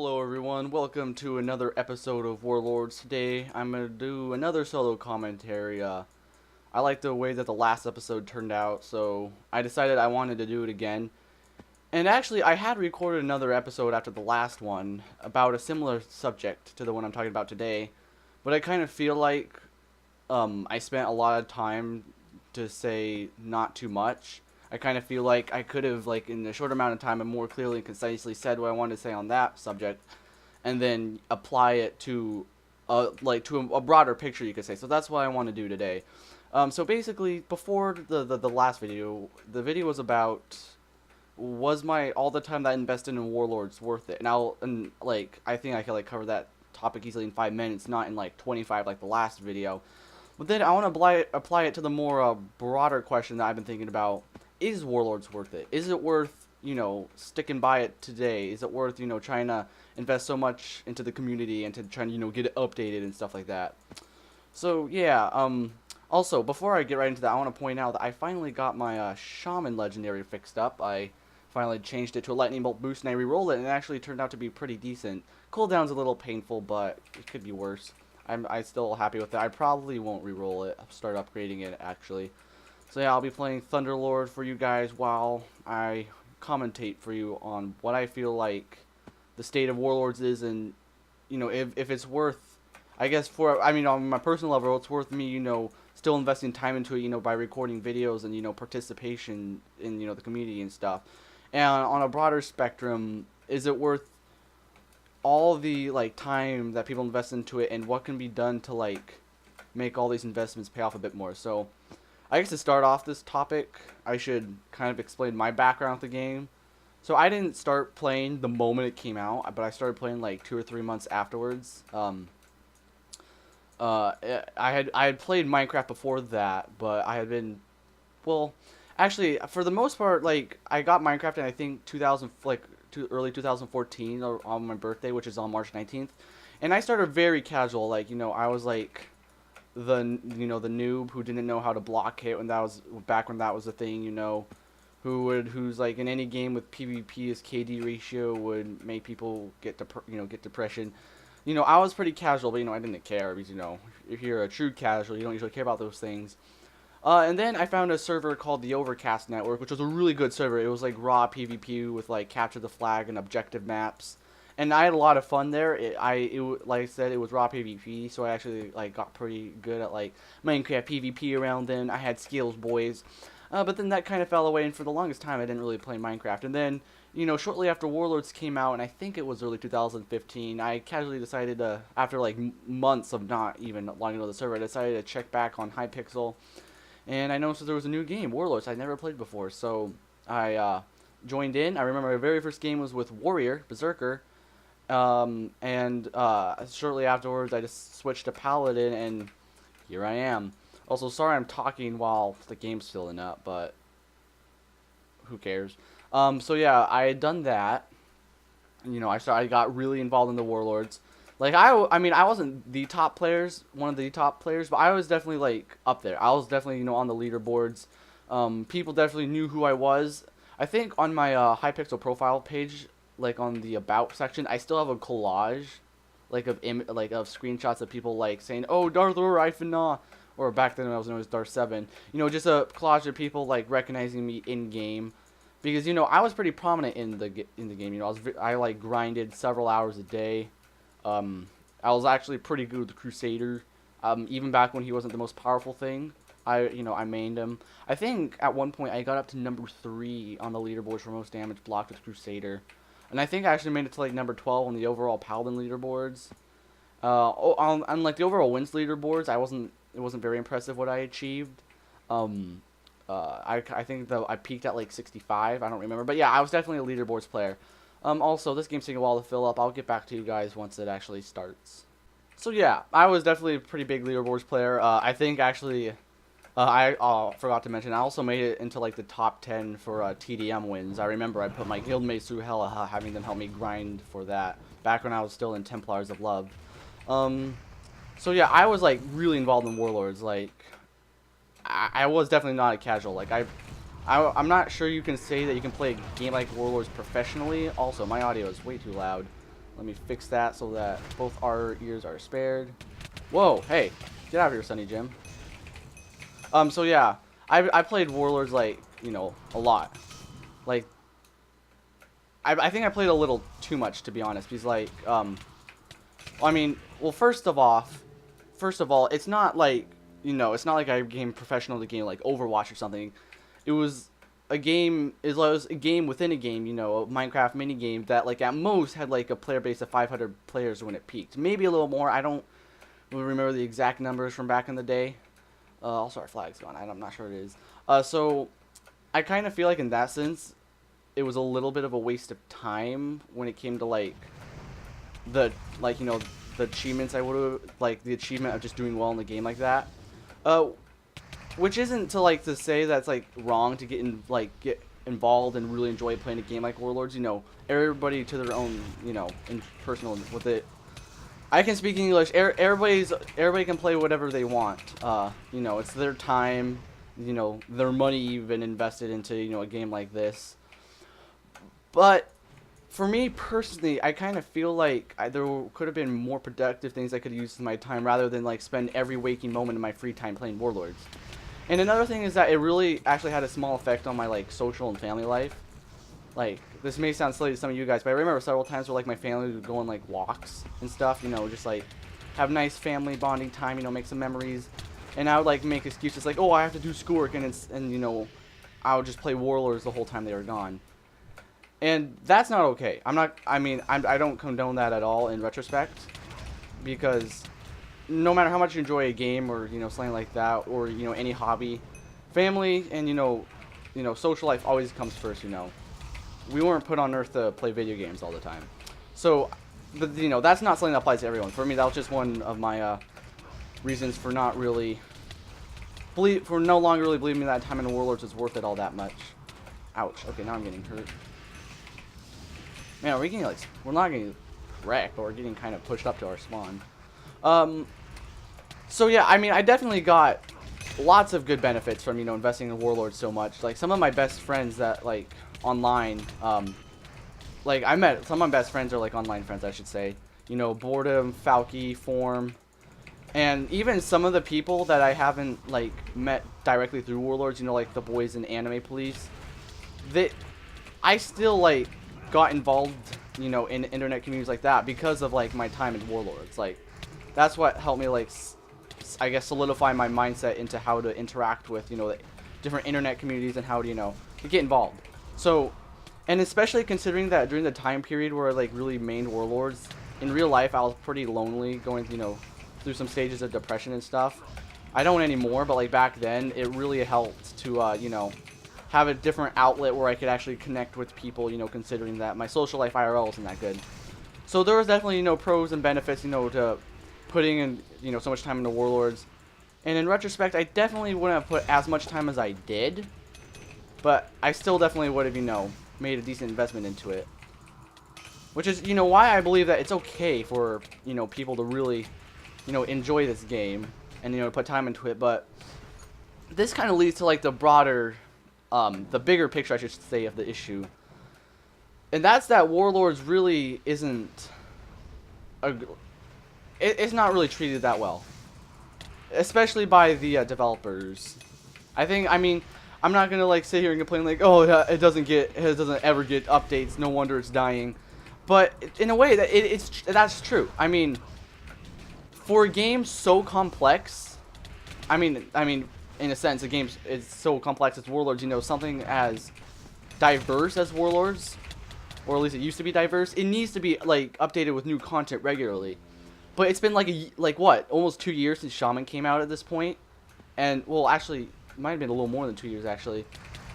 Hello everyone, welcome to another episode of Warlords. Today I'm going to do another solo commentary. I like the way that the last episode turned out, so I decided I wanted to do it again. And actually, I had recorded another episode after the last one about a similar subject to the one I'm talking about today. But I kind of feel like I spent a lot of time to say not too much. I kind of feel like I could have, like, in a short amount of time and more clearly and concisely said what I wanted to say on that subject, and then apply it to, a broader picture, you could say. So that's what I want to do today. So basically, before the last video, the video was about, was my all the time that I invested in Warlords worth it? And I think I could like cover that topic easily in 5 minutes, not in like 25 like the last video. But then I want to apply it to the more broader question that I've been thinking about. Is Warlords worth it? Is it worth, sticking by it today? Is it worth, trying to invest so much into the community and to try and, get it updated and stuff like that? So, yeah, also, before I get right into that, I want to point out that I finally got my Shaman Legendary fixed up. I finally changed it to a Lightning Bolt boost, and I re-rolled it, and it actually turned out to be pretty decent. Cooldown's a little painful, but it could be worse. I'm still happy with it. I probably won't re-roll it. I'll start upgrading it, actually. So yeah, I'll be playing Thunderlord for you guys while I commentate for you on what I feel like the state of Warlords is, and if it's worth, I guess on my personal level, it's worth me still investing time into it by recording videos and participation in the community and stuff. And on a broader spectrum, is it worth all the time that people invest into it, and what can be done to make all these investments pay off a bit more? So I guess to start off this topic, I should kind of explain my background with the game. So I didn't start playing the moment it came out, but I started playing like 2 or 3 months afterwards. I had played Minecraft before that, but I had been, well, actually for the most part, I got Minecraft in I think early 2014 on my birthday, which is on March 19th, and I started very casual. I was like the noob who didn't know how to block hit when that was back when that was a thing, who's like in any game with PvP, his KD ratio would make people get depression. I was pretty casual, but I didn't care because if you're a true casual, you don't usually care about those things. And then I found a server called the Overcast Network, which was a really good server. It was like raw PvP with capture the flag and objective maps. And I had a lot of fun there. Like I said, it was raw PvP, so I actually got pretty good at Minecraft PvP around then. I had skills, boys. But then that kind of fell away, and for the longest time I didn't really play Minecraft. And then, shortly after Warlords came out, and I think it was early 2015, I casually decided to, after months of not even logging into the server, I decided to check back on Hypixel. And I noticed that there was a new game, Warlords, I'd never played before. So I joined in. I remember my very first game was with Warrior, Berserker. Shortly afterwards, I just switched to Paladin, and here I am. Also, sorry I'm talking while the game's filling up, but who cares? So yeah, I had done that. I got really involved in the Warlords. I wasn't the top players, one of the top players, but I was definitely up there. I was definitely on the leaderboards. People definitely knew who I was. I think on my Hypixel profile page, on the about section, I still have a collage, of screenshots of people saying, "Oh, Darth Raifana," or back then I was known as Darth 7. Just a collage of people recognizing me in game, because I was pretty prominent in the game. I grinded several hours a day. I was actually pretty good with the Crusader, even back when he wasn't the most powerful thing. I mained him. I think at one point I got up to number 3 on the leaderboards for most damage blocked with Crusader. And I think I actually made it to number 12 on the overall Paladin leaderboards. On the overall wins leaderboards, it wasn't very impressive what I achieved. I think though I peaked at 65. I don't remember, but yeah, I was definitely a leaderboards player. Also, this game's taking a while to fill up. I'll get back to you guys once it actually starts. So yeah, I was definitely a pretty big leaderboards player. I think actually. I forgot to mention, I also made it into the top 10 for TDM wins. I remember I put my guildmates through hell, having them help me grind for that, back when I was still in Templars of Love. So yeah, I was really involved in Warlords. I was definitely not a casual. I'm not sure you can say that you can play a game like Warlords professionally. Also, my audio is way too loud. Let me fix that so that both our ears are spared. Whoa, hey, get out of here, Sunny Jim. So yeah, I played Warlords, like, you know, a lot. Like, I think I played a little too much, to be honest, because, like, I mean, well, first of all, it's not like, you know, it's not like I became professional to game like Overwatch or something. It was a game, a game within a game, you know, a Minecraft mini game that, like, at most had like a player base of 500 players when it peaked. Maybe a little more. I don't remember the exact numbers from back in the day. Also, our flag's gone. I'm not sure it is. So I kind of feel like in that sense, it was a little bit of a waste of time when it came to like the, like, you know, the achievements I would have, like the achievement of just doing well in the game like that. Which isn't to like to say that's like wrong to get involved and really enjoy playing a game like Warlords. You know, everybody to their own, you know, in personal with it. I can speak English. Everybody can play whatever they want. You know, it's their time. You know, their money even invested into, you know, a game like this. But for me personally, I kind of feel like there could have been more productive things I could have used in my time rather than like spend every waking moment of my free time playing Warlords. And another thing is that it really actually had a small effect on my like social and family life. Like, this may sound silly to some of you guys, but I remember several times where like my family would go on like walks and stuff, you know, just like have nice family bonding time, you know, make some memories. And I would like make excuses like, oh, I have to do schoolwork, and you know, I would just play Warlords the whole time they were gone. And that's not okay. I don't condone that at all in retrospect, because no matter how much you enjoy a game or, you know, something like that, or, you know, any hobby, family and, you know, social life always comes first, you know. We weren't put on earth to play video games all the time. So, you know, that's not something that applies to everyone. For me, that was just one of my reasons for not really for no longer really believing that time in the Warlords was worth it all that much. Ouch. Okay, now I'm getting hurt. Man, we're getting like, we're not getting wrecked, but we're getting kind of pushed up to our spawn. So yeah, I mean, I definitely got lots of good benefits from, you know, investing in Warlords so much. Like, some of my best friends that, like, online, like, I met, some of my best friends are, like, online friends, I should say. You know, Boredom, Falky, Form, and even some of the people that I haven't, like, met directly through Warlords, you know, like the boys in Anime Police, I still, like, got involved, you know, in internet communities like that because of, like, my time in Warlords. Like, that's what helped me, like, I guess, solidify my mindset into how to interact with, you know, the different internet communities and how to, you know, to get involved. So, and especially considering that during the time period where I, like, really mained Warlords, in real life I was pretty lonely, going, you know, through some stages of depression and stuff. I don't anymore, but, like, back then, it really helped to, you know, have a different outlet where I could actually connect with people, you know, considering that my social life IRL isn't that good. So there was definitely, you know, pros and benefits, you know, to putting in, you know, so much time into Warlords. And in retrospect, I definitely wouldn't have put as much time as I did, but I still definitely would have, you know, made a decent investment into it. Which is, you know, why I believe that it's okay for, you know, people to really, you know, enjoy this game and, you know, put time into it. But this kind of leads to, like, the broader, the bigger picture, I should say, of the issue. And that's that Warlords really isn't it's not really treated that well, especially by the developers. I mean, I'm not gonna, like, sit here and complain like, oh, it doesn't ever get updates, no wonder it's dying. But in a way that that's true. I mean, for a game so complex, I mean, in a sense, the game is so complex as Warlords. You know, something as diverse as Warlords, or at least it used to be diverse, it needs to be, like, updated with new content regularly. But it's been like what, almost 2 years since Shaman came out at this point, and, well, actually, it might have been a little more than 2 years actually.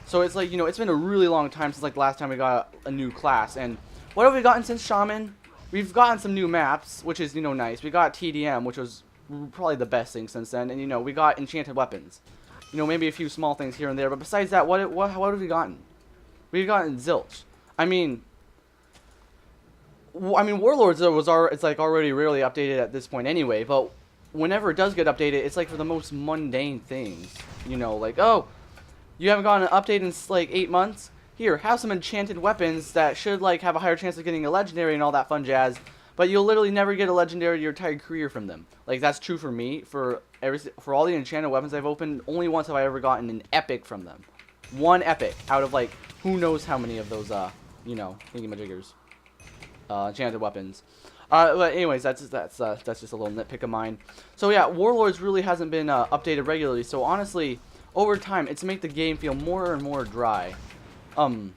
So it's like, you know, it's been a really long time since, like, the last time we got a new class. And what have we gotten since Shaman? We've gotten some new maps, which is, you know, nice. We got TDM, which was probably the best thing since then, and, you know, we got enchanted weapons. You know, maybe a few small things here and there, but besides that, what have we gotten? We've gotten zilch. I mean, Warlords it's like already rarely updated at this point anyway, but whenever it does get updated, it's like for the most mundane things. You know, like, oh, you haven't gotten an update in like 8 months? here, have some enchanted weapons that should like have a higher chance of getting a legendary and all that fun jazz, but you'll literally never get a legendary your entire career from them. Like, that's true for me. For all the enchanted weapons I've opened, only once have I ever gotten an epic from them. One epic out of like who knows how many of those thingamajiggers, enchanted weapons. But anyways, that's just a little nitpick of mine. So yeah, Warlords really hasn't been updated regularly. So honestly, over time, it's made the game feel more and more dry. I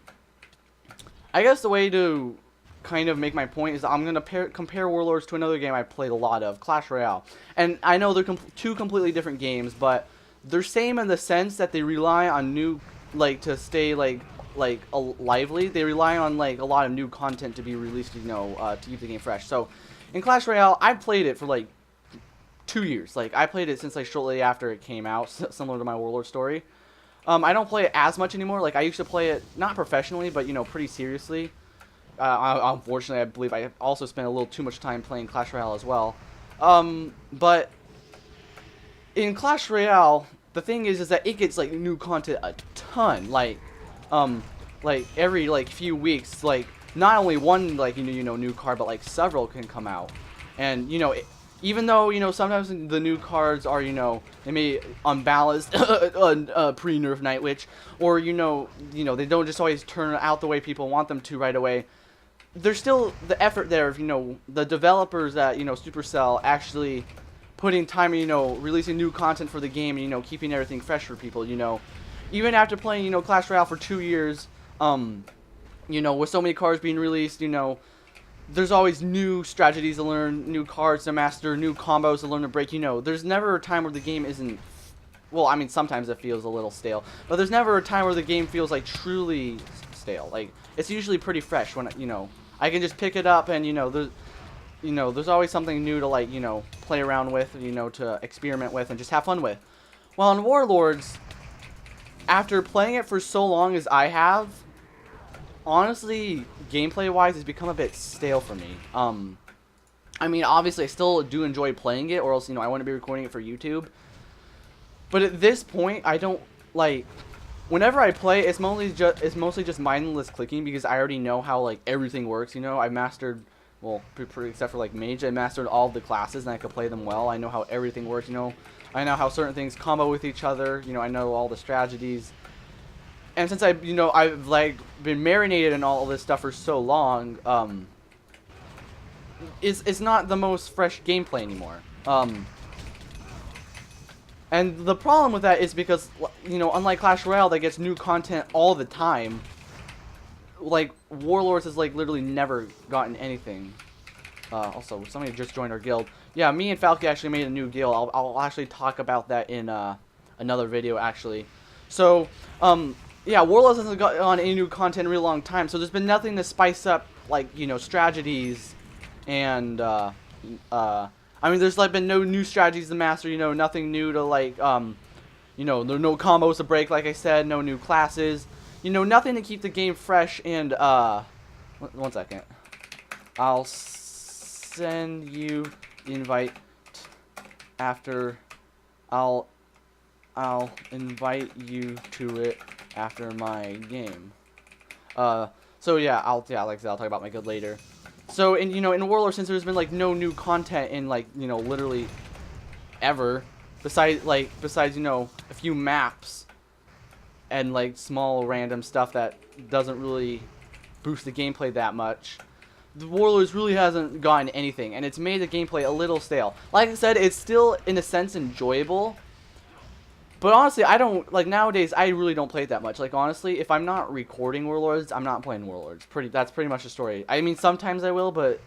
guess the way to kind of make my point is I'm gonna compare Warlords to another game I played a lot of, Clash Royale. And I know they're two completely different games, but they're same in the sense that they rely on new, like, to stay lively. They rely on like a lot of new content to be released, you know, to keep the game fresh. So in Clash Royale, I played it for like 2 years. Like, I played it since like shortly after it came out, similar to my Warlord story. I don't play it as much anymore. Like, I used to play it not professionally, but you know, pretty seriously. Unfortunately, I believe I also spent a little too much time playing Clash Royale as well. But in Clash Royale, the thing is that it gets like new content a ton. Like every like few weeks, like not only one like new card, but like several can come out. And you know, even though you know sometimes the new cards are they may unbalanced pre-nerf Night Witch, or you know they don't just always turn out the way people want them to right away. There's still the effort there of the developers at Supercell actually putting time releasing new content for the game and keeping everything fresh for people. Even after playing Clash Royale for 2 years, with so many cards being released, there's always new strategies to learn, new cards to master, new combos to learn to break. There's never a time where the game isn't, well, I mean, sometimes it feels a little stale, but there's never a time where the game feels like truly stale. Like, it's usually pretty fresh when I can just pick it up and there's always something new to like play around with, to experiment with and just have fun with. Well, in Warlords, after playing it for so long as I have, honestly, gameplay-wise, it's become a bit stale for me. I mean, obviously, I still do enjoy playing it, or else, I wouldn't be recording it for YouTube. But at this point, I don't, like, whenever I play, it's mostly just mindless clicking, because I already know how, like, everything works, I've mastered, well, except for, like, Mage, I mastered all of the classes, and I can play them well. I know how everything works, I know how certain things combo with each other, I know all the strategies. And since I've like been marinated in all of this stuff for so long, it's not the most fresh gameplay anymore. And the problem with that is because unlike Clash Royale that gets new content all the time, like Warlords has like literally never gotten anything. Also, somebody just joined our guild. Yeah, me and Falky actually made a new guild. I'll actually talk about that in another video actually. So yeah, Warlords hasn't got on any new content in a really long time, so there's been nothing to spice up, like, strategies, and, I mean, there's, like, been no new strategies to master, nothing new to, like, there are no combos to break, like I said, no new classes, nothing to keep the game fresh, and, one second, I'll send you the invite after, I'll invite you to it after my game. So yeah, like I said, I'll talk about my guild later. So in in Warlord, since there's been like no new content in like literally ever, besides a few maps and like small random stuff that doesn't really boost the gameplay that much, the Warlords really hasn't gotten anything, and it's made the gameplay a little stale. Like I said, it's still in a sense enjoyable. But honestly, I don't, like, nowadays, I really don't play it that much. Like, honestly, if I'm not recording Warlords, I'm not playing Warlords. That's pretty much the story. I mean, sometimes I will, but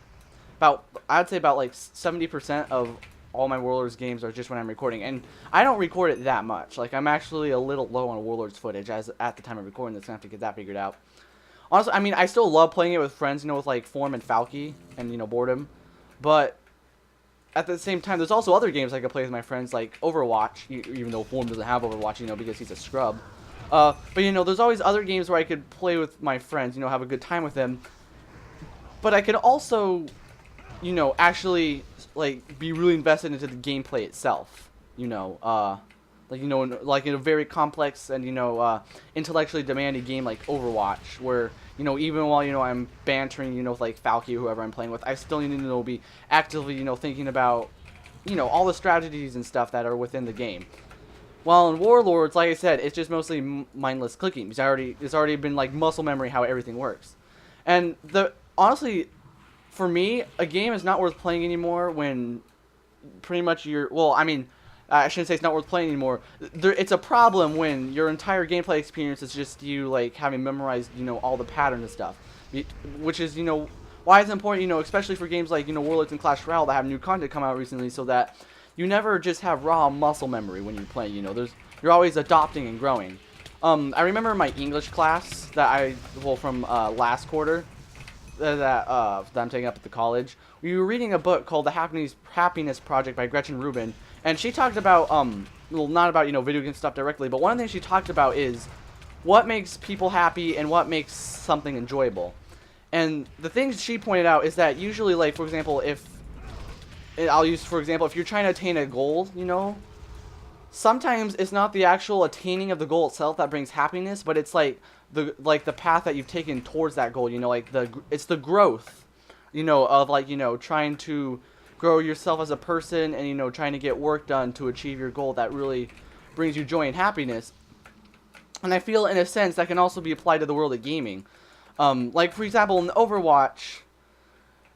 I'd say about, like, 70% of all my Warlords games are just when I'm recording. And I don't record it that much. Like, I'm actually a little low on Warlords footage at the time of recording this. I have to get that figured out. Honestly, I mean, I still love playing it with friends, with, like, Form and Falky and, Boredom. But at the same time, there's also other games I could play with my friends, like Overwatch, even though Form doesn't have Overwatch, because he's a scrub. But, there's always other games where I could play with my friends, have a good time with them. But I could also, actually, like, be really invested into the gameplay itself, like like, you know, like in a very complex and, you know, intellectually demanding game like Overwatch, where, you know, even while, you know, I'm bantering, you know, with like Falky or whoever I'm playing with, I still need to, you know, be actively, you know, thinking about, you know, all the strategies and stuff that are within the game. While in Warlords, like I said, it's just mostly mindless clicking. It's already been like muscle memory how everything works. And honestly, for me, a game is not worth playing anymore when pretty much well, I mean, I shouldn't say it's not worth playing anymore. It's a problem when your entire gameplay experience is just you like having memorized, you know, all the patterns and stuff, which is, you know, why it's important, you know, especially for games like, you know, Warlords and Clash Royale that have new content come out recently, so that you never just have raw muscle memory when you play. You know, you're always adopting and growing. I remember my English class that from last quarter that I'm taking up at the college. We were reading a book called The Happiness Project by Gretchen Rubin, and she talked about well, not about, you know, video game stuff directly, but one of the things she talked about is what makes people happy and what makes something enjoyable. And the things she pointed out is that usually, like, for example, if you're trying to attain a goal, you know, sometimes it's not the actual attaining of the goal itself that brings happiness, but it's like the path that you've taken towards that goal, you know, like it's the growth, you know, of like, you know, trying to grow yourself as a person and, you know, trying to get work done to achieve your goal that really brings you joy and happiness. And I feel in a sense that can also be applied to the world of gaming. Like, for example, in Overwatch,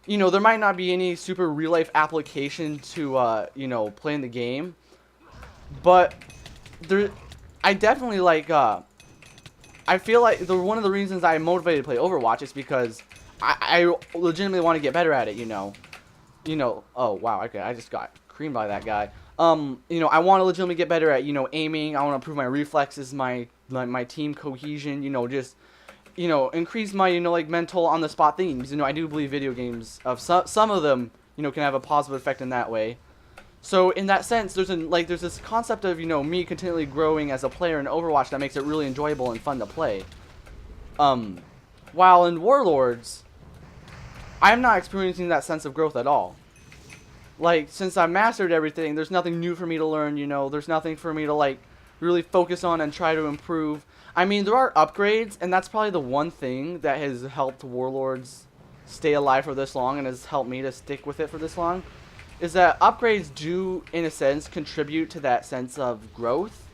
you know, there might not be any super real-life application to, you know, playing the game. But I definitely, like, I feel like one of the reasons I'm motivated to play Overwatch is because I legitimately want to get better at it, you know. Oh, wow, okay, I just got creamed by that guy. You know, I want to legitimately get better at, you know, aiming. I want to improve my reflexes, my team cohesion, you know, just, you know, increase my, you know, like, mental on-the-spot thinking. You know, I do believe video games, some of them, you know, can have a positive effect in that way. So in that sense, there's this concept of, you know, me continually growing as a player in Overwatch that makes it really enjoyable and fun to play. While in Warlords, I'm not experiencing that sense of growth at all. Like, since I mastered everything, there's nothing new for me to learn, you know, there's nothing for me to, like, really focus on and try to improve. I mean, there are upgrades, and that's probably the one thing that has helped Warlords stay alive for this long and has helped me to stick with it for this long, is that upgrades do, in a sense, contribute to that sense of growth.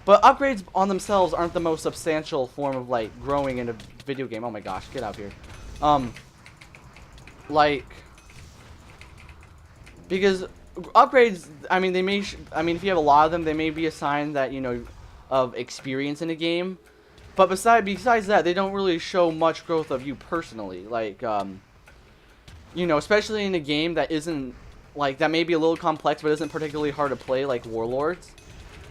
But upgrades on themselves aren't the most substantial form of, like, growing in a video game. Oh my gosh, get out here. Like, because upgrades, I mean, if you have a lot of them, they may be a sign that, you know, of experience in a game. But besides that, they don't really show much growth of you personally. Like, you know, especially in a game that isn't, like, that may be a little complex, but isn't particularly hard to play, like Warlords.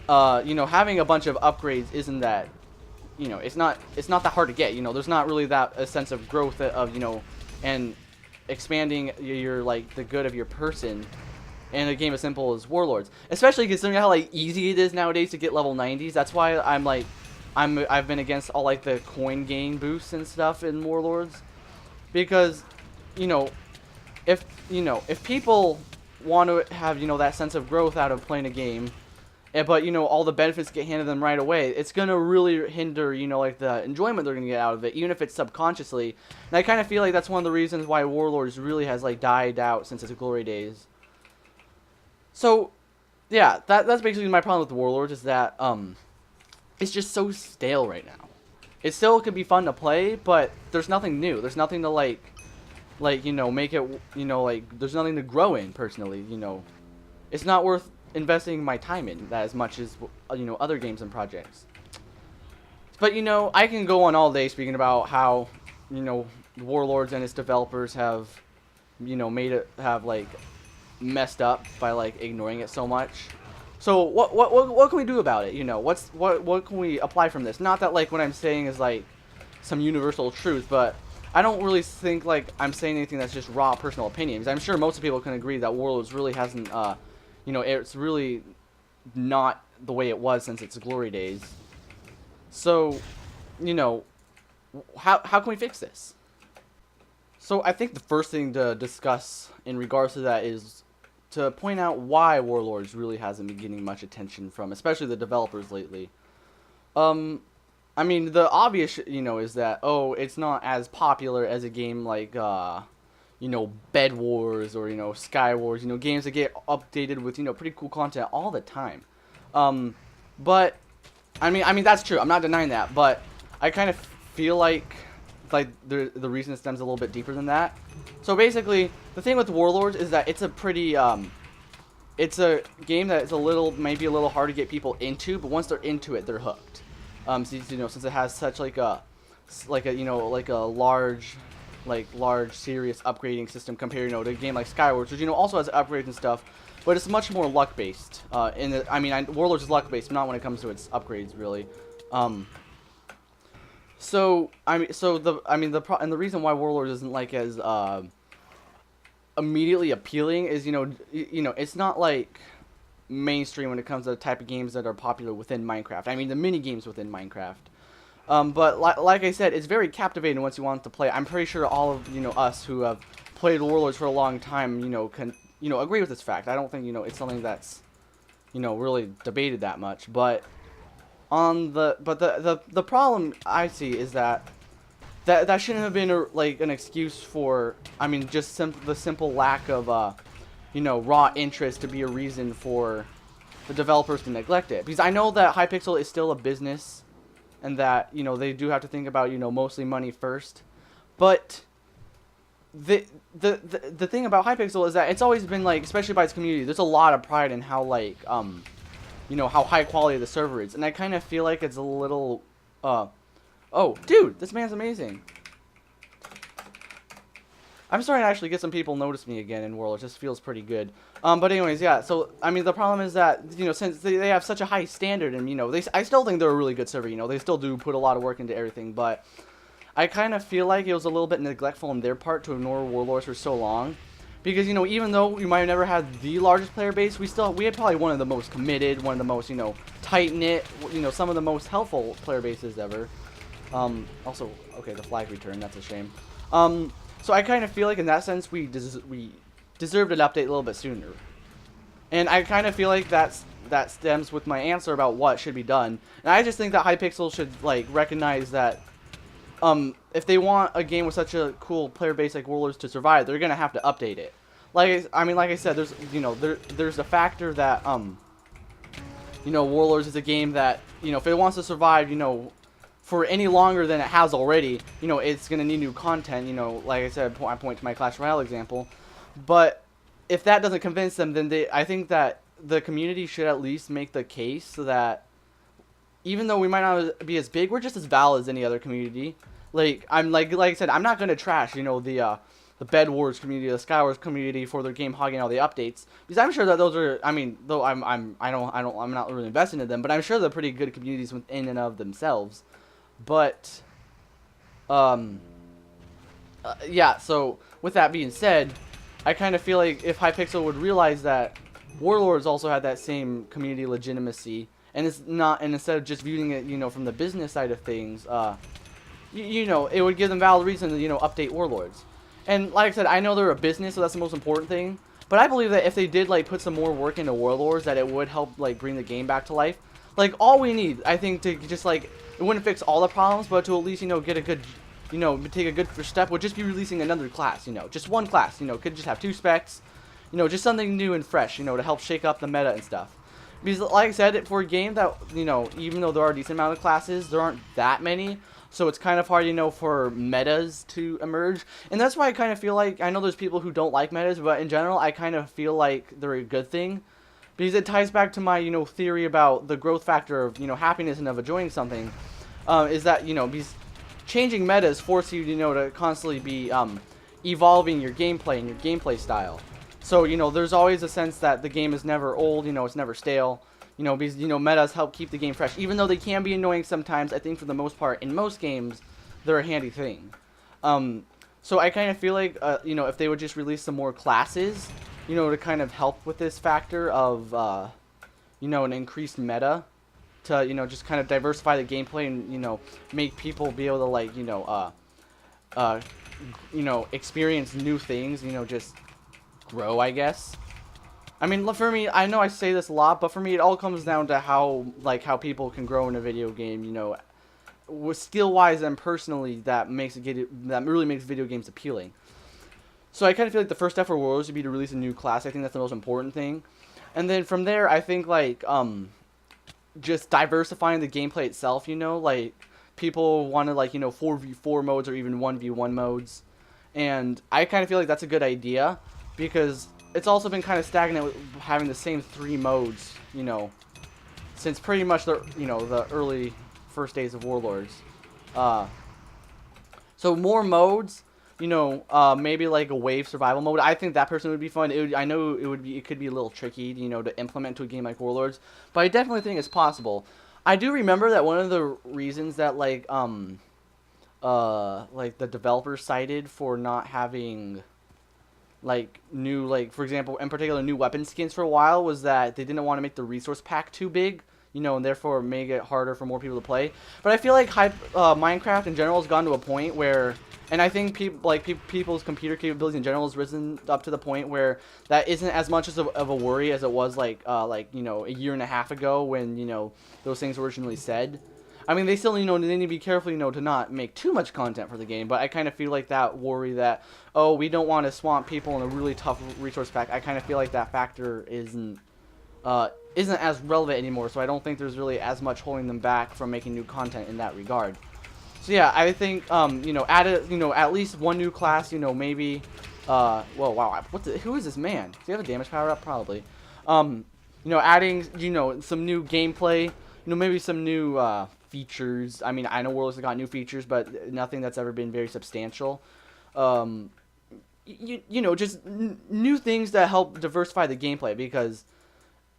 You know, having a bunch of upgrades isn't that, you know, it's not that hard to get. You know, there's not really a sense of growth of, you know, and expanding your, like, the good of your person in a game as simple as Warlords. Especially considering how, like, easy it is nowadays to get level 90s. That's why I've been against all, like, the coin gain boosts and stuff in Warlords. Because, you know, if people want to have, you know, that sense of growth out of playing a game, but, you know, all the benefits get handed them right away, it's going to really hinder, you know, like, the enjoyment they're going to get out of it, even if it's subconsciously. And I kind of feel like that's one of the reasons why Warlords really has, like, died out since its glory days. So, yeah, that's basically my problem with Warlords, is that, it's just so stale right now. It still could be fun to play, but there's nothing new. There's nothing to, like, you know, make it, you know, like, there's nothing to grow in, personally, you know. It's not worth investing my time in that as much as, you know, other games and projects. But, you know, I can go on all day speaking about how, you know, Warlords and its developers have, you know, like, messed up by, like, ignoring it so much. So what can we do about it? You know, what can we apply from this? Not that, like, what I'm saying is, like, some universal truth, but I don't really think, like, I'm saying anything that's just raw personal opinions. I'm sure most people can agree that Warlords really hasn't, you know, it's really not the way it was since its glory days. So, you know, how can we fix this? So I think the first thing to discuss in regards to that is to point out why Warlords really hasn't been getting much attention from, especially the developers lately. I mean, the obvious, is that, oh, it's not as popular as a game like, Bed Wars or, Sky Wars, games that get updated with, pretty cool content all the time. But, I mean, that's true. I'm not denying that, but I kind of feel like the reason it stems a little bit deeper than that. So basically, the thing with Warlords is that it's a pretty, it's a game that is maybe a little hard to get people into, but once they're into it, they're hooked. So, since it has such like a large serious upgrading system compared, to a game like Skyward, which, also has upgrades and stuff, but it's much more luck based. Warlords is luck based, but not when it comes to its upgrades, really. The reason why Warlords isn't like as immediately appealing is, it's not like mainstream when it comes to the type of games that are popular within Minecraft. I mean, the mini games within Minecraft. But like I said, it's very captivating once you want to play. I'm pretty sure all of us who have played Warlords for a long time, can agree with this fact. I don't think it's something that's really debated that much. But the problem I see is that shouldn't have been an excuse for, just the simple lack of raw interest to be a reason for the developers to neglect it. Because I know that Hypixel is still a business, and that they do have to think about mostly money first. But the thing about Hypixel is that it's always been especially by its community, there's a lot of pride in how how high quality the server is, and I kind of feel like it's a little oh, dude, this man's amazing. I'm starting to actually get some people notice me again in World. It just feels pretty good. But anyways, yeah. So the problem is that since they have such a high standard, and I still think they're a really good server. They still do put a lot of work into everything. But I kind of feel like it was a little bit neglectful on their part to ignore Warlords for so long, because even though we might have never had the largest player base, we had probably one of the most committed, one of the most tight knit, some of the most helpful player bases ever. Also, okay, the flag returned. That's a shame. So I kind of feel like in that sense we deserved an update a little bit sooner, and I kind of feel like that stems with my answer about what should be done. And I just think that Hypixel should recognize that if they want a game with such a cool player base like Warlords to survive, they're gonna have to update it. Like I said, there's there's a factor that Warlords is a game that if it wants to survive for any longer than it has already, it's going to need new content, like I said, I point to my Clash Royale example. But if that doesn't convince them, then I think that the community should at least make the case so that even though we might not be as big, we're just as valid as any other community. Like I said, I'm not going to trash, the Bed Wars community, the Sky Wars community for their game hogging all the updates, because I'm sure that those are, though I'm not really invested in them, but I'm sure they're pretty good communities within and of themselves. But, yeah, so with that being said, I kind of feel like if Hypixel would realize that Warlords also had that same community legitimacy, and instead of just viewing it, from the business side of things, it would give them valid reason to, update Warlords. And like I said, I know they're a business, so that's the most important thing, but I believe that if they did, put some more work into Warlords, that it would help, bring the game back to life. All we need, I think, to just, it wouldn't fix all the problems, but to at least, get a good, take a good first step would just be releasing another class, just one class, could just have 2 specs, just something new and fresh, to help shake up the meta and stuff. Because, like I said, for a game that, even though there are a decent amount of classes, there aren't that many, so it's kind of hard, for metas to emerge. And that's why I kind of feel like, I know there's people who don't like metas, but in general, I kind of feel like they're a good thing. Because it ties back to my, theory about the growth factor of, happiness and of enjoying something. Is that, because changing metas force you, to constantly be evolving your gameplay and your gameplay style. So, there's always a sense that the game is never old, it's never stale. Because, metas help keep the game fresh. Even though they can be annoying sometimes, I think for the most part, in most games, they're a handy thing. So I kind of feel like, if they would just release some more classes, to kind of help with this factor of, an increased meta, to, just kind of diversify the gameplay and, make people be able to, experience new things, just grow, I guess. I mean, for me, I know I say this a lot, but for me, it all comes down to how people can grow in a video game. Skill wise and personally, that really makes video games appealing. So I kind of feel like the first step for Warlords would be to release a new class. I think that's the most important thing, and then from there, I think just diversifying the gameplay itself. People want to 4v4 modes or even 1v1 modes, and I kind of feel like that's a good idea because it's also been kind of stagnant with having the same 3 modes, since pretty much the early first days of Warlords. So more modes, maybe like a wave survival mode. I think that person would be fun. I know it could be a little tricky, to implement to a game like Warlords, but I definitely think it's possible. I do remember that one of the reasons that the developers cited for not having for example, in particular, new weapon skins for a while was that they didn't want to make the resource pack too big, and therefore make it harder for more people to play. But I feel like Minecraft in general has gone to a point where, and I think people's computer capabilities in general has risen up to the point where that isn't as much of a worry as it was a year and a half ago when those things were originally said. I mean, they still, they need to be careful, to not make too much content for the game, but I kind of feel like that worry that, oh, we don't want to swamp people in a really tough resource pack, I kind of feel like that factor isn't as relevant anymore, so I don't think there's really as much holding them back from making new content in that regard. So yeah, I think, add at least one new class, maybe, whoa, wow, who is this man? Does he have a damage power up? Probably. Adding, some new gameplay, maybe some new, features. I mean, I know Warlords have got new features, but nothing that's ever been very substantial. Just new things that help diversify the gameplay, because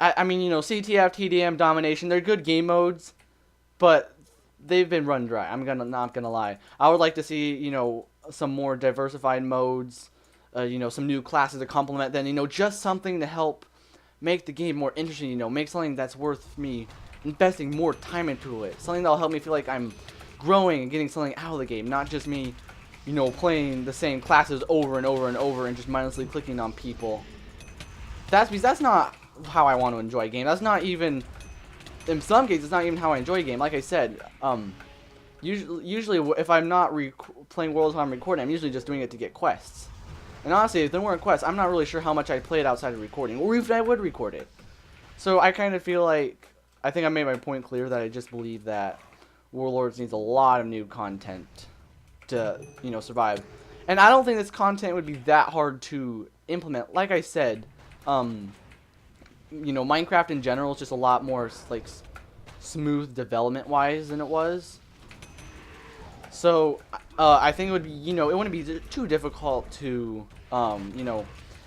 I mean, CTF, TDM, Domination, they're good game modes, but they've been run dry. I'm not gonna lie. I would like to see, some more diversified modes, some new classes to complement, then, just something to help make the game more interesting, make something that's worth me investing more time into it. Something that'll help me feel like I'm growing and getting something out of the game, not just me, playing the same classes over and over and over and just mindlessly clicking on people. That's not how I want to enjoy a game. That's not even, in some cases, it's not even how I enjoy a game. Like I said, usually if I'm not playing Worlds while I'm recording, I'm usually just doing it to get quests. And honestly, if there weren't quests, I'm not really sure how much I'd play it outside of recording, or even I would record it. So I kind of feel like, I think I made my point clear that I just believe that Warlords needs a lot of new content to, survive. And I don't think this content would be that hard to implement. Like I said, Minecraft in general is just a lot more, smooth development-wise than it was. So, I think it would be, it wouldn't be too difficult to,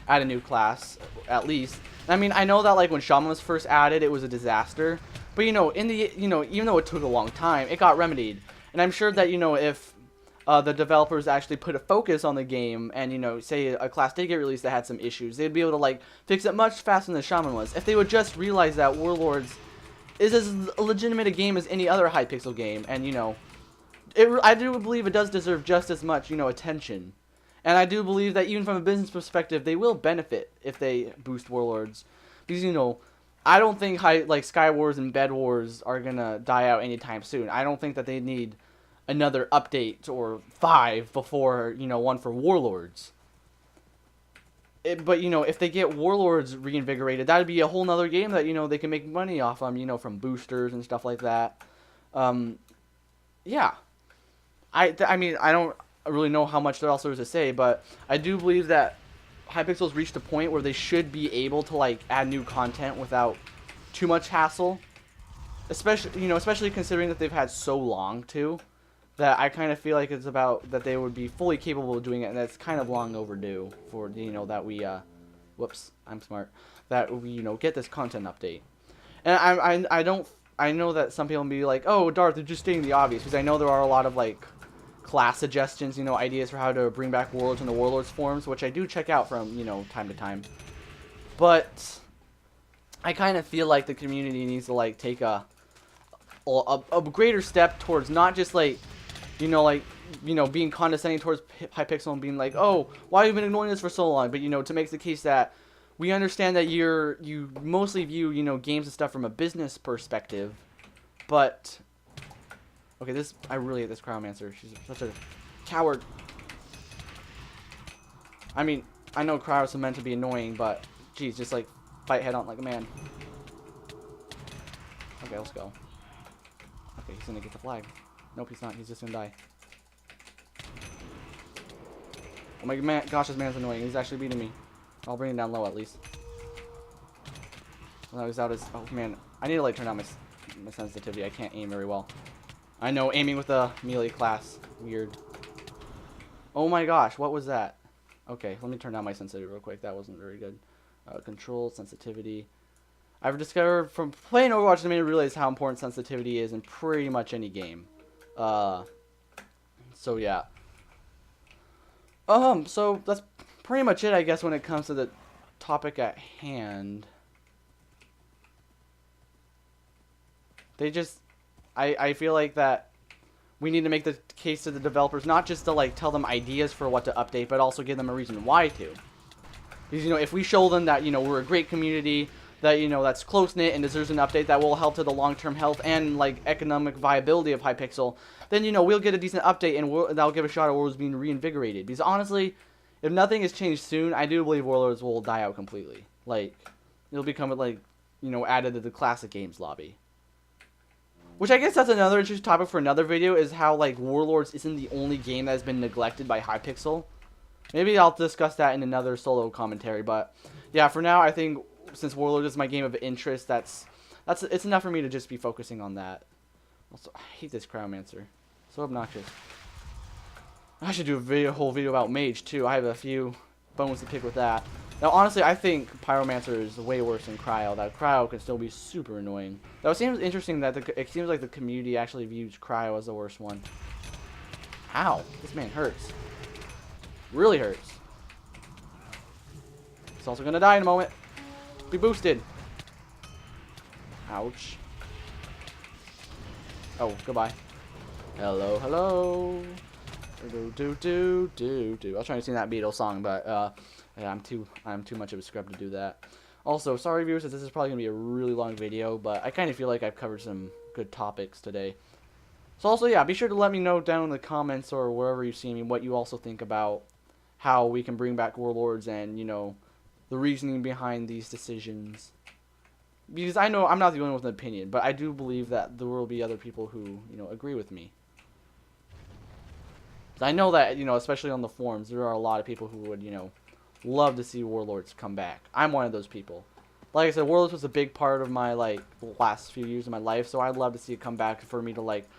add a new class, at least. I mean, I know that, when Shaman was first added, it was a disaster. But, in the, even though it took a long time, it got remedied. And I'm sure that, if the developers actually put a focus on the game and, say a class did get released that had some issues, they'd be able to, fix it much faster than the Shaman was. If they would just realize that Warlords is as legitimate a game as any other Hypixel game, and, I do believe it does deserve just as much, attention. And I do believe that even from a business perspective, they will benefit if they boost Warlords. Because, I don't think Sky Wars and Bed Wars are going to die out anytime soon. I don't think that they need another update or 5 before, one for Warlords. But, if they get Warlords reinvigorated, that would be a whole nother game that, they can make money off of, from boosters and stuff like that. Yeah. I mean, I don't really know how much else there is to say, but I do believe that Hypixel's reached a point where they should be able to add new content without too much hassle, especially considering that they've had so long too, that I kind of feel like it's about that they would be fully capable of doing it, and that's kind of long overdue for that we whoops, I'm smart, that we get this content update. And I know that some people will be like, oh, Darth, they're just stating the obvious, because I know there are a lot of class suggestions, ideas for how to bring back Warlords in the Warlords forums, which I do check out from, time to time. But I kind of feel like the community needs to, take a greater step towards not just, being condescending towards Hypixel and being like, oh, why have you been ignoring this for so long? But, to make the case that we understand that you mostly view, you know, games and stuff from a business perspective, but okay, I really hate this Cryomancer. She's such a coward. I mean, I know Cryos are meant to be annoying, but geez, just like fight head on like a man. Okay, let's go. Okay, he's gonna get the flag. Nope, he's not. He's just gonna die. Oh my gosh, this man's annoying. He's actually beating me. I'll bring him down low at least. Well, he's out his. Oh man, I need to like turn down my sensitivity. I can't aim very well. I know aiming with a melee class, weird. Oh my gosh, what was that? Okay, let me turn down my sensitivity real quick. That wasn't very good. Control, sensitivity. I've discovered from playing Overwatch, I made me realize how important sensitivity is in pretty much any game. So yeah. So that's pretty much it, I guess, when it comes to the topic at hand. I feel like that we need to make the case to the developers, not just to like tell them ideas for what to update, but also give them a reason why to. Because, you know, if we show them that, you know, we're a great community, that, you know, that's close-knit and deserves an update that will help to the long-term health and, like, economic viability of Hypixel, then, you know, we'll get a decent update and that'll give a shot at Warlords being reinvigorated. Because, honestly, if nothing is changed soon, I do believe Warlords will die out completely. Like, it'll become, like, you know, added to the classic games lobby. Which I guess that's another interesting topic for another video, is how, like, Warlords isn't the only game that has been neglected by Hypixel. Maybe I'll discuss that in another solo commentary, but yeah, for now, I think since Warlords is my game of interest, it's enough for me to just be focusing on that. Also, I hate this Cryomancer. So obnoxious. I should do a whole video about Mage, too. I have a few bones to pick with that. Now, honestly, I think Pyromancer is way worse than Cryo. That Cryo can still be super annoying. Though it seems interesting that it seems like the community actually views Cryo as the worst one. Ow, this man hurts. Really hurts. He's also gonna die in a moment. Be boosted. Ouch. Oh, goodbye. Hello, hello. Do. I was trying to sing that Beatles song, but yeah, I'm too much of a scrub to do that. Also, sorry viewers, this is probably gonna be a really long video, but I kind of feel like I've covered some good topics today. So also, yeah, be sure to let me know down in the comments or wherever you see me what you also think about how we can bring back Warlords and, you know, the reasoning behind these decisions. Because I know I'm not the only one with an opinion, but I do believe that there will be other people who, you know, agree with me. I know that, you know, especially on the forums, there are a lot of people who would, you know, love to see Warlords come back. I'm one of those people. Like I said, Warlords was a big part of my, like, last few years of my life, so I'd love to see it come back for me to, like,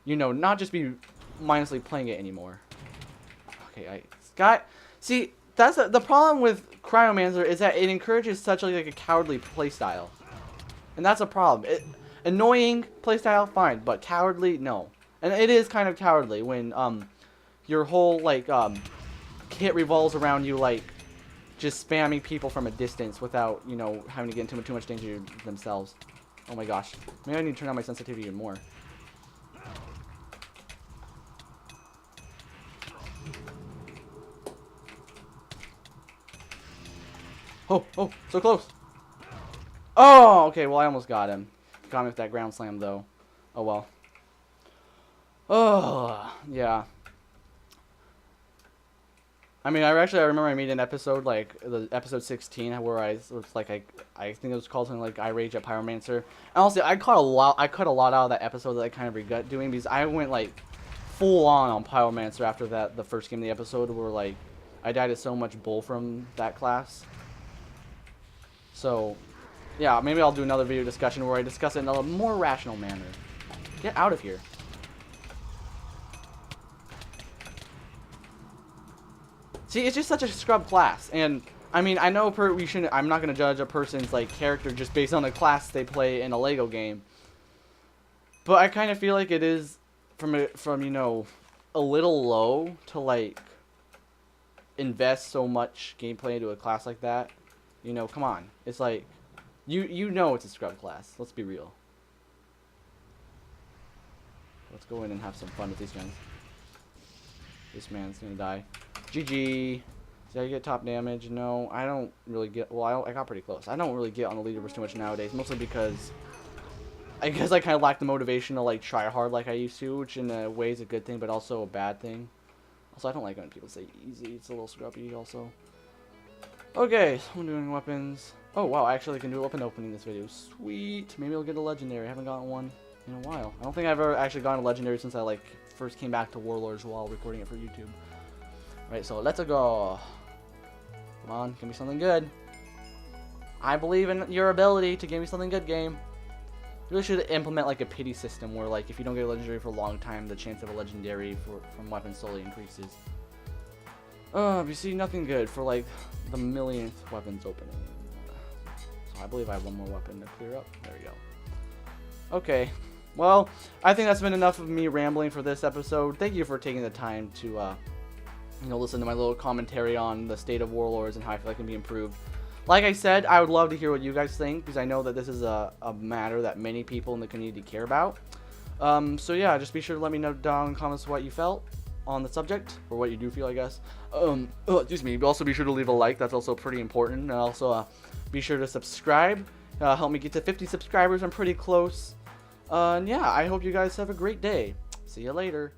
you know, not just be mindlessly playing it anymore. Okay, see, that's the problem with Cryomancer is that it encourages such like a cowardly playstyle, and that's a problem. Annoying playstyle, fine, but cowardly, no. And it is kind of cowardly when your whole like kit revolves around you like just spamming people from a distance without, you know, having to get into too much danger themselves. Oh my gosh, maybe I need to turn on my sensitivity even more. Oh, so close. Oh, okay, well, I almost got him. Got me with that ground slam, though. Oh, well. Oh, yeah. I mean, I remember I made an episode, like, the episode 16, where I was like, I think it was called something like I Rage at Pyromancer. And honestly, I cut a lot out of that episode that I kind of regret doing, because I went, like, full on Pyromancer after the first game of the episode, where, like, I died to so much bull from that class. So, yeah, maybe I'll do another video discussion where I discuss it in a more rational manner. Get out of here. See, it's just such a scrub class, and I mean, I know I'm not gonna judge a person's like character just based on the class they play in a Lego game, but I kind of feel like it is from you know, a little low to like invest so much gameplay into a class like that. You know, come on. It's like, you know it's a scrub class. Let's be real. Let's go in and have some fun with these guns. This man's gonna die. GG. Did I get top damage? No, I don't really get... Well, I got pretty close. I don't really get on the leaderboards too much nowadays, mostly because I guess I kind of lack the motivation to, like, try hard like I used to, which in a way is a good thing, but also a bad thing. Also, I don't like when people say easy. It's a little scruffy, also. Okay, so I'm doing weapons. Oh, wow, I actually can do a weapon opening this video. Sweet. Maybe I'll get a legendary. I haven't gotten one in a while. I don't think I've ever actually gotten a legendary since I, like, first came back to Warlords while recording it for YouTube. Right, so let's go. Come on, give me something good. I believe in your ability to give me something good, game. You really should implement like a pity system where, like, if you don't get a legendary for a long time, the chance of a legendary from weapons slowly increases. You see nothing good for like the millionth weapons opening. So I believe I have one more weapon to clear up. There we go. Okay. Well, I think that's been enough of me rambling for this episode. Thank you for taking the time to, you know, listen to my little commentary on the state of Warlords and how I feel like it can be improved. Like I said, I would love to hear what you guys think, because I know that this is a matter that many people in the community care about. So yeah, just be sure to let me know down in the comments what you felt on the subject, or what you do feel, I guess. Excuse me. Also be sure to leave a like. That's also pretty important. And also be sure to subscribe. Help me get to 50 subscribers. I'm pretty close. And yeah, I hope you guys have a great day. See you later.